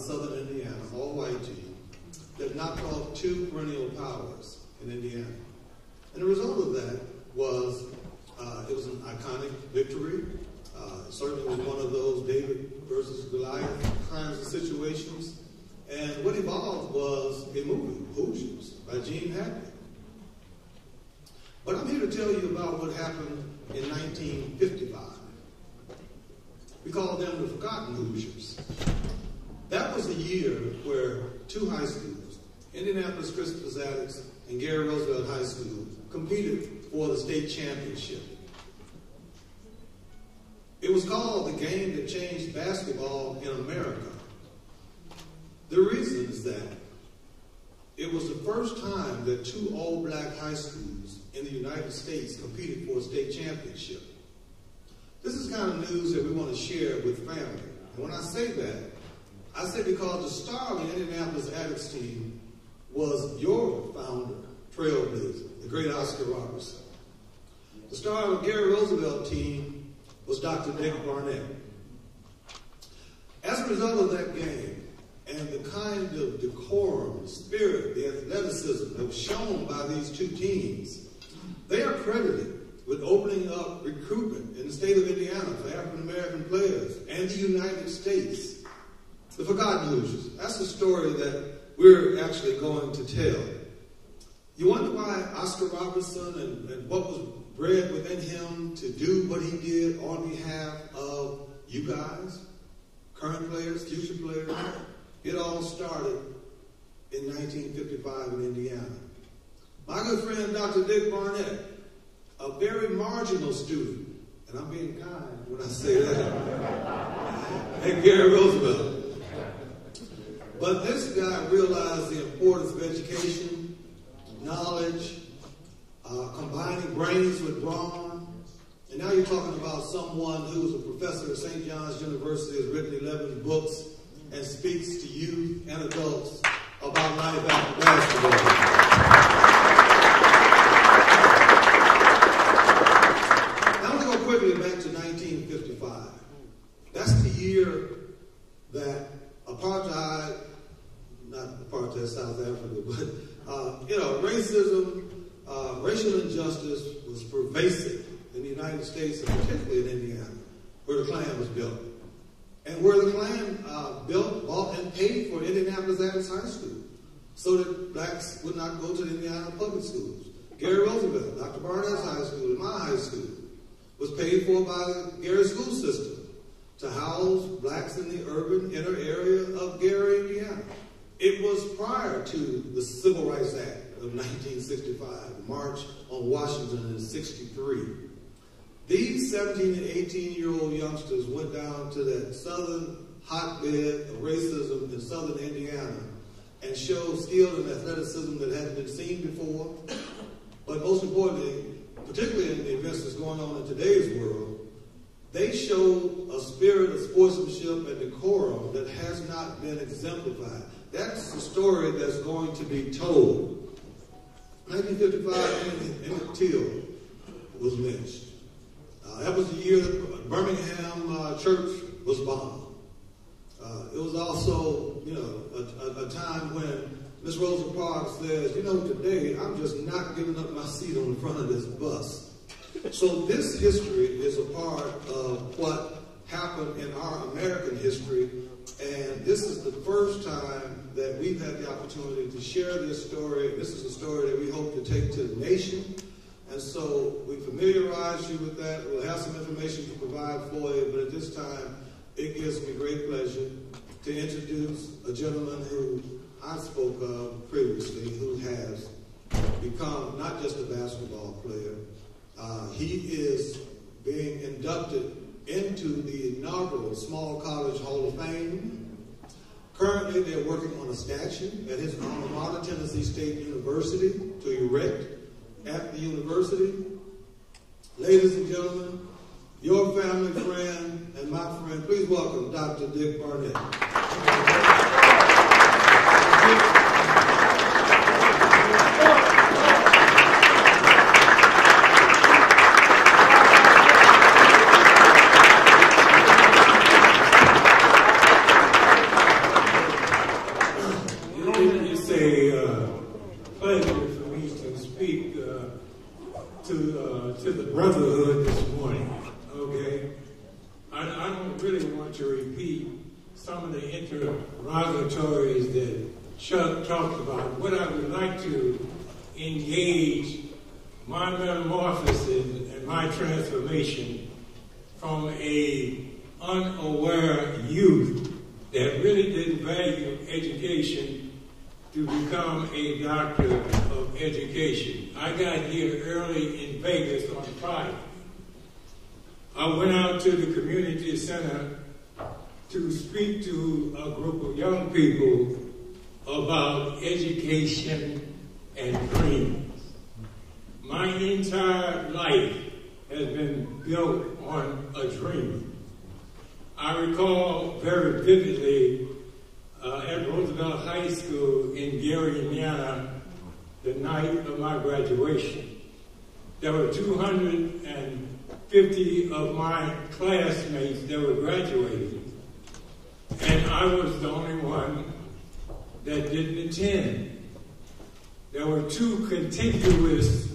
Southern Indiana, all-white team, that knocked off 2 perennial powers in Indiana. And the result of that was, it was an iconic victory. It certainly was one of those David versus Goliath kinds of situations. And what evolved was a movie, Hughes, by Gene Hackman. But I'm here to tell you about what happened in 1955. We call them the Forgotten Hoosiers. That was the year where 2 high schools, Indianapolis Christopher Zaddix and Gary Roosevelt High School, competed for the state championship. It was called the game that changed basketball in America. The reason is that it was the first time that 2 all-black high schools in the United States competed for a state championship. This is the kind of news that we want to share with family. And when I say that, I say because the star of the Indianapolis Zaddix team was your founder, trailblazer, the great Oscar Robertson. The star of the Gary Roosevelt team was Dr. Dick Barnett. As a result of that game, and the kind of decorum, the spirit, the athleticism that was shown by these 2 teams, they are credited with opening up recruitment in the state of Indiana for African-American players and the United States. The Forgotten Hoosiers. That's the story that we're actually going to tell. You wonder why Oscar Robertson and what was bred within him to do what he did on behalf of you guys, current players, future players. It all started in 1955 in Indiana. My good friend, Dr. Dick Barnett, a very marginal student, and I'm being kind when I say that, and Gary Roosevelt. But this guy realized the importance of education, knowledge, combining brains with brawn. And now you're talking about someone who's a professor at St. John's University, has written 11 books, and speaks to youth and adults about life after basketball. Now I'm going to go quickly back to 1955. That's the year that apartheid, not apartheid South Africa, but racism, racial injustice was pervasive in the United States, and particularly in Indiana, where the Klan was built. And where the Klan built, bought, and paid for Indianapolis Zaddix High School so that blacks would not go to the Indiana public schools. Gary Roosevelt, Dr. Barnett's high school, and my high school was paid for by the Gary school system to house blacks in the urban inner area of Gary, Indiana. It was prior to the Civil Rights Act of 1965, the March on Washington in '63. These 17 and 18-year-old youngsters went down to that southern hotbed of racism in southern Indiana and showed skill and athleticism that hadn't been seen before. But most importantly, particularly in the events that's going on in today's world, they showed a spirit of sportsmanship and decorum that has not been exemplified. That's the story that's going to be told. 1955, Emmett Till was lynched. That was the year that Birmingham church was bombed. It was also, a time when Miss Rosa Parks says, today I'm just not giving up my seat on the front of this bus. So this history is a part of what happened in our American history, and this is the first time that we've had the opportunity to share this story. This is a story that we hope to take to the nation. And so we familiarize you with that. We'll have some information to provide for you, but at this time, it gives me great pleasure to introduce a gentleman who I spoke of previously, who has become not just a basketball player. He is being inducted into the inaugural Small College Hall of Fame. Currently, they're working on a statue at his alma mater, Tennessee State University, to erect at the university. Ladies and gentlemen, your family friend and my friend, please welcome Dr. Dick Barnett. a pleasure for me to speak to the brotherhood this morning. Okay, I don't really want to repeat some of the interrogatories that Chuck talked about. What I would like to engage my metamorphosis and my transformation from a unaware youth that really didn't value education to become a doctor of education. I got here early in Vegas on Friday. I went out to the community center to speak to a group of young people about education and dreams. My entire life has been built on a dream. I recall very vividly at Roosevelt High School in Gary, Indiana, the night of my graduation. There were 250 of my classmates that were graduating, and I was the only one that didn't attend. There were two contiguous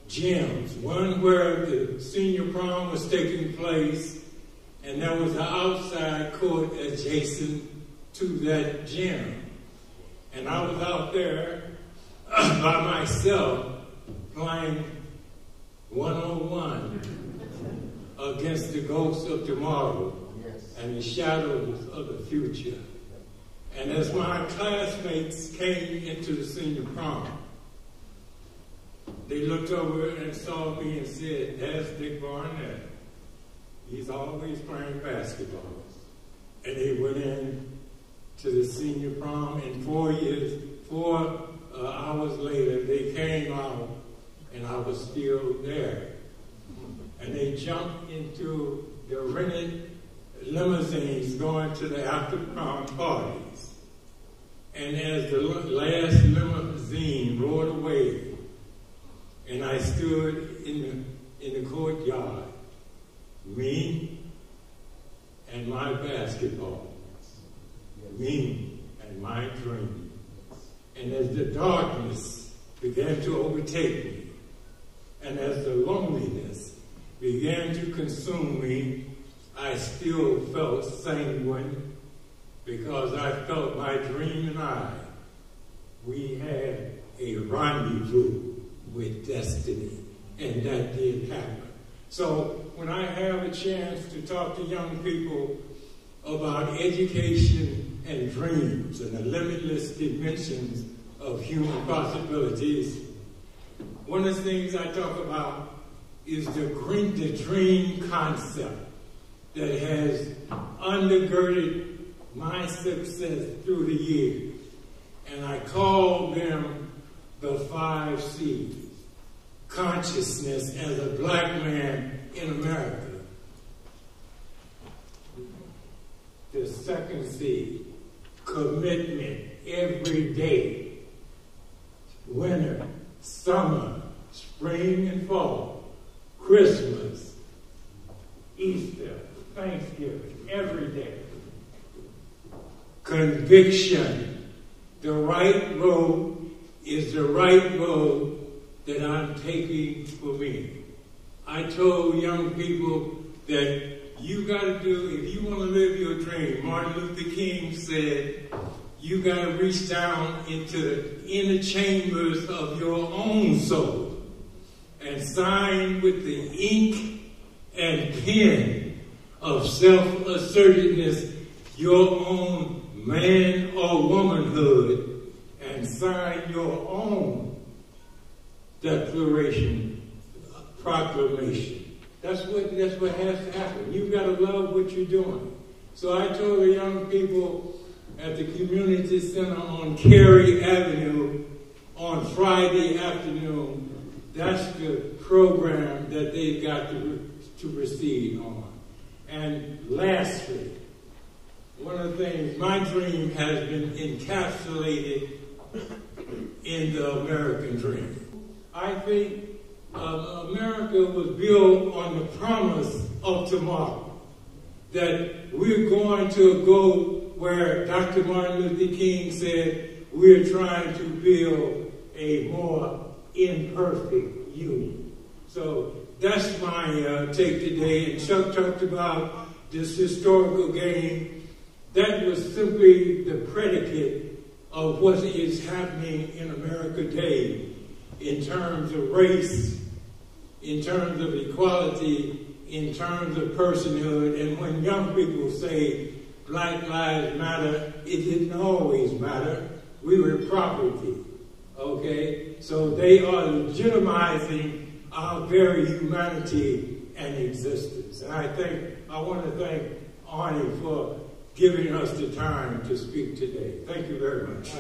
gyms, one where the senior prom was taking place, and there was an outside court adjacent to that gym. And I was out there by myself playing 101 against the ghosts of tomorrow and the shadows of the future. And as my classmates came into the senior prom, they looked over and saw me and said, "That's Dick Barnett. He's always playing basketball." And they went in to the senior prom, and 4 hours later, they came out, and I was still there. And they jumped into the rented limousines going to the after-prom parties. And as the last limousine roared away, and I stood in the courtyard, me and my basketball, me and my dream. And as the darkness began to overtake me, and as the loneliness began to consume me, I still felt sanguine, because I felt my dream and we had a rendezvous with destiny, and that did happen. So when I have a chance to talk to young people about education and dreams and the limitless dimensions of human possibilities, one of the things I talk about is the dream concept that has undergirded my success through the years. And I call them the 5 C's. Consciousness as a black man in America. The second C, commitment every day. Winter, summer, spring and fall, Christmas, Easter, Thanksgiving, every day. Conviction, the right road is the right road that I'm taking for me. I told young people that you got to do, if you want to live your dream, Martin Luther King said, you got to reach down into the inner chambers of your own soul and sign with the ink and pen of self-assertiveness your own man or womanhood, and sign your own declaration, proclamation. That's what has to happen. You've got to love what you're doing. So I told the young people at the community center on Cary Avenue on Friday afternoon, that's the program that they've got to proceed on. And lastly, one of the things, my dream has been encapsulated in the American dream. I think America was built on the promise of tomorrow, that we're going to go where Dr. Martin Luther King said, we're trying to build a more imperfect union. So that's my take today. And Chuck talked about this historical game. That was simply the predicate of what is happening in America today in terms of race, in terms of equality, in terms of personhood. And when young people say Black Lives Matter, it didn't always matter. We were property, okay? So they are legitimizing our very humanity and existence. And I want to thank Arnie for giving us the time to speak today. Thank you very much.